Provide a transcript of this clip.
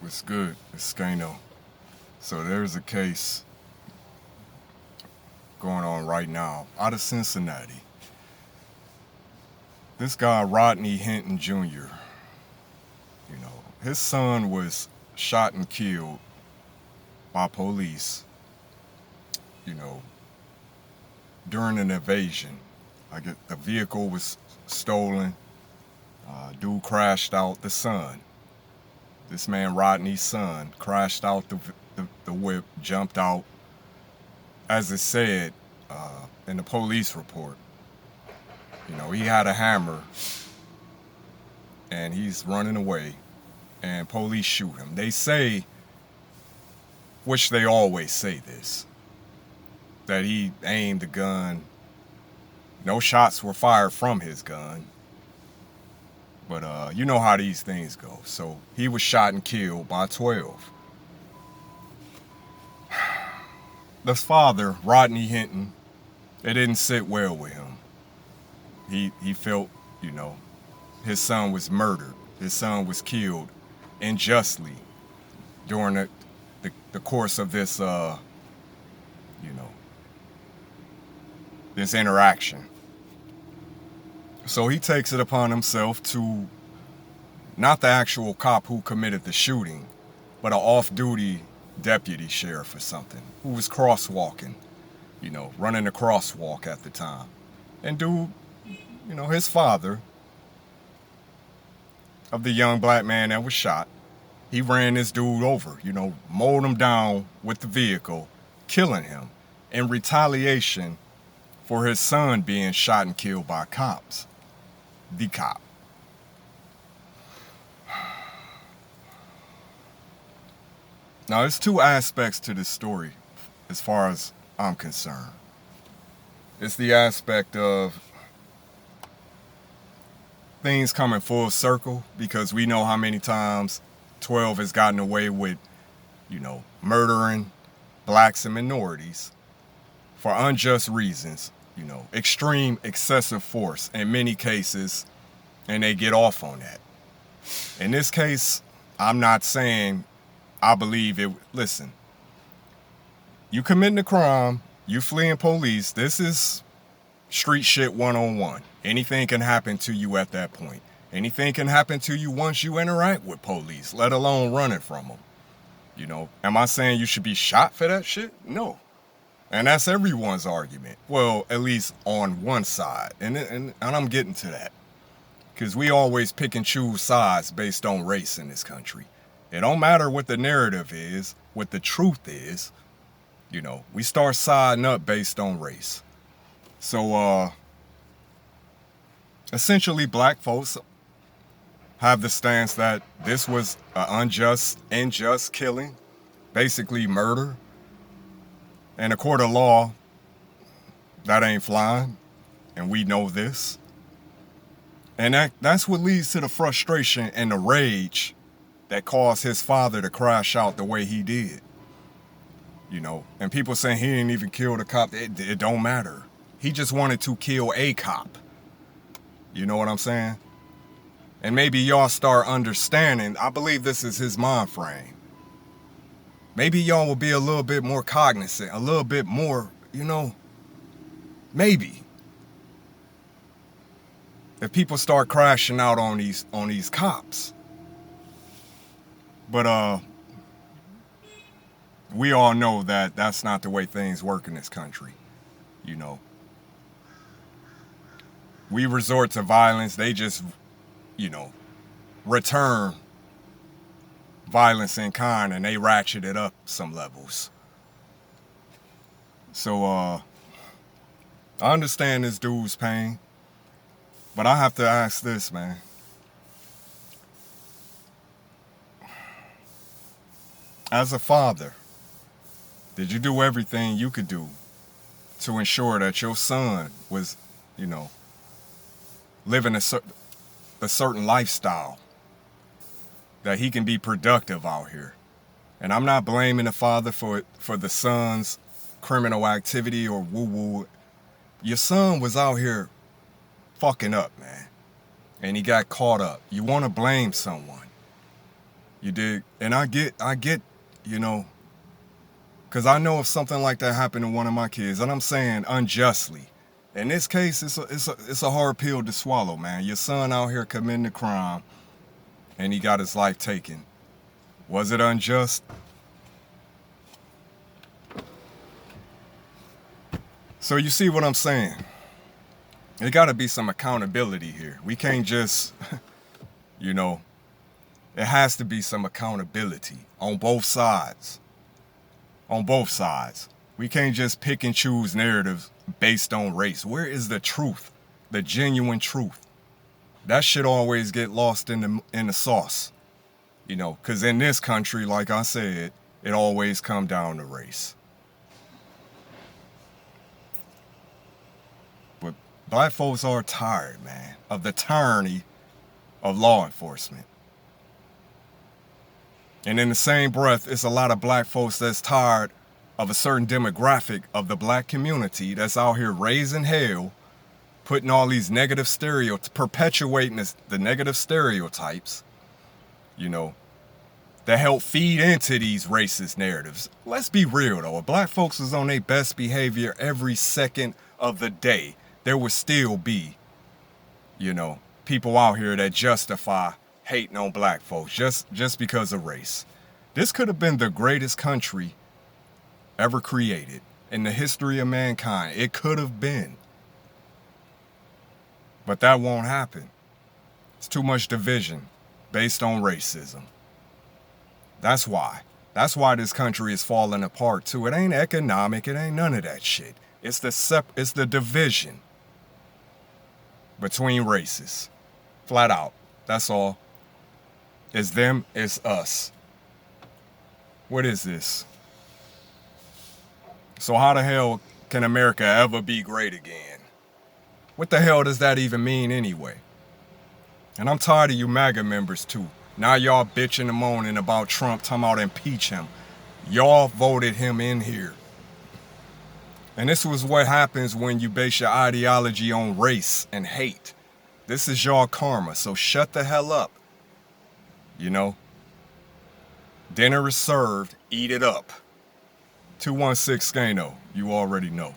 What's good? It's Skano. So there's a case going on right now out of Cincinnati. This guy, Rodney Hinton Jr., his son was shot and killed by police, you know, during an invasion. I get the vehicle was stolen. Dude crashed out the son. This man, Rodney's son, crashed out the whip, jumped out, as it said in the police report. He had a hammer and he's running away and police shoot him. They say, which they always say this, that he aimed the gun. No shots were fired from his gun. But you know how these things go. So he was shot and killed by 12. The father, Rodney Hinton, it didn't sit well with him. He felt, his son was murdered. His son was killed unjustly during the course of this, this interaction. So he takes it upon himself to, not the actual cop who committed the shooting, but an off-duty deputy sheriff or something who was crosswalking, running a crosswalk at the time. And dude, his father of the young black man that was shot, he ran this dude over, mowed him down with the vehicle, killing him in retaliation for his son being shot and killed by cops. The cop. Now, there's two aspects to this story as far as I'm concerned. It's the aspect of things coming full circle, because we know how many times 12 has gotten away with, murdering blacks and minorities for unjust reasons, extreme excessive force in many cases, and they get off on that. In this case, I'm not saying I believe it. Listen, you committing a crime, you fleeing police, this is street shit 101. Anything can happen to you at that point. Anything can happen to you once you interact with police, let alone running from them. Am I saying you should be shot for that shit? No. And that's everyone's argument. Well, at least on one side. And I'm getting to that. Because we always pick and choose sides based on race in this country. It don't matter what the narrative is, what the truth is. We start siding up based on race. So, essentially, black folks have the stance that this was an unjust killing, basically murder. And a court of law, that ain't flying, and we know this. And that's what leads to the frustration and the rage that caused his father to crash out the way he did. And people saying he didn't even kill the cop, it don't matter. He just wanted to kill a cop. You know what I'm saying? And maybe y'all start understanding, I believe this is his mind frame. Maybe y'all will be a little bit more cognizant, a little bit more, maybe. If people start crashing out on these cops. But we all know that that's not the way things work in this country. We resort to violence, they just, return violence in kind, and they ratchet it up some levels. So I understand this dude's pain, but I have to ask this, man. As a father, did you do everything you could do to ensure that your son was, living a certain lifestyle, that he can be productive out here? And I'm not blaming the father for the son's criminal activity or woo-woo. Your son was out here fucking up, man. And he got caught up. You want to blame someone. You dig? And I get, you know, because I know if something like that happened to one of my kids, and I'm saying unjustly. In this case, it's a hard pill to swallow, man. Your son out here committing a crime, and he got his life taken. Was it unjust? So you see what I'm saying? There got to be some accountability here. We can't just, you know, it has to be some accountability on both sides. On both sides. We can't just pick and choose narratives based on race. Where is the truth? The genuine truth? That shit always get lost in the sauce. You know, because in this country, like I said, it always come down to race. But black folks are tired, man, of the tyranny of law enforcement. And in the same breath, it's a lot of black folks that's tired of a certain demographic of the black community that's out here raising hell, putting all these negative stereotypes, perpetuating the negative stereotypes, you know, that help feed into these racist narratives. Let's be real though, if black folks was on their best behavior every second of the day, there would still be, you know, people out here that justify hating on black folks just because of race. This could have been the greatest country ever created in the history of mankind. It could have been. But that won't happen. It's too much division based on racism. That's why. That's why this country is falling apart too. It ain't economic, it ain't none of that shit. It's the division between races. Flat out. That's all. It's them, it's us. What is this? So how the hell can America ever be great again? What the hell does that even mean anyway? And I'm tired of you MAGA members too. Now y'all bitching and moaning about Trump, talking about impeach him. Y'all voted him in here. And this was what happens when you base your ideology on race and hate. This is y'all karma, so shut the hell up. You know? Dinner is served, eat it up. 216 Skano, you already know.